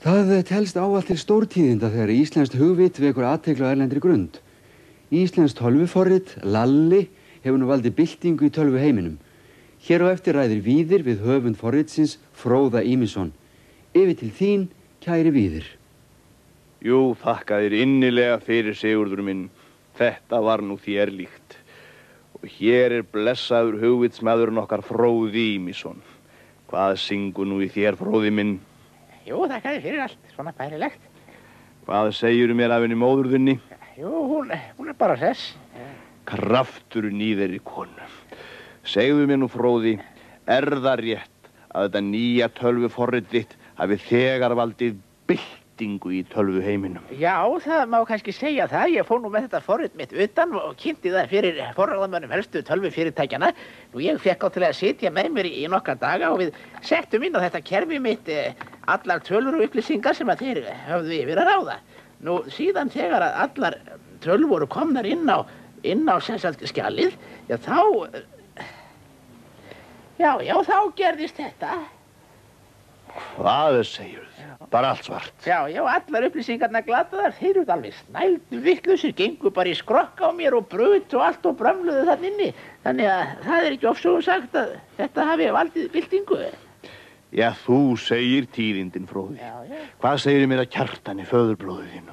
Það telst ávallt til stórtíðinda þegar íslenskt hugvit vekur athygli á erlendri grund. Íslenskt tölvuforrit, Lalli, hefur nú valdið byltingu í tölvuheiminum. Hér á eftir ræðir Víðir við höfund forritsins, Fróða Ýmisson. Yfir til þín, kæri Víðir. Jú, þakka þér innilega fyrir, Sigurður minn. Þetta var nú þér líkt. Og hér blessaður hugvitsmaðurinn okkar Fróði Ýmisson. Hvað syngur nú í þér, Fróði minn? Jú, þakka þér fyrir allt, svona bærilegt. Hvað segirðu mér af henni móður þinni? Jú, hún bara hress. Krafturinn í þeirri konu. Segðu mér nú, Fróði, það rétt að þetta nýja tölvuforrit þitt hafi þegar valdið byltingu í tölvuheiminum? Já, það má kannski segja það. Ég fór nú með þetta forrit mitt utan og kynnti það fyrir forráðamönnum helstu tölvufyrirtækjanna. Nú, ég fekk á til að sitja með mér í nokkra daga og við settum inn á þetta kerfi mitt allar tölvur og upplýsingar sem að þeir höfðu yfir að ráða. Nú, síðan þegar að allar tölvur voru komnar inn á sem sagt skjalið, þá gerðist þetta. Hvað segirðu? Bara allt svart. Já, allar upplýsingarnar glataðar, þeir eru alveg snældu vitlausir, gengu bara í skrokka á mér og brutu og allt og brömluðu þarna inni. Þannig að það ekki ofsögum sagt að þetta hafi valdið byltingu. Já, þú segir tíðindin, Fróði. Já. Hvað segirðu mér að Kjartani, föðurbróður þínu?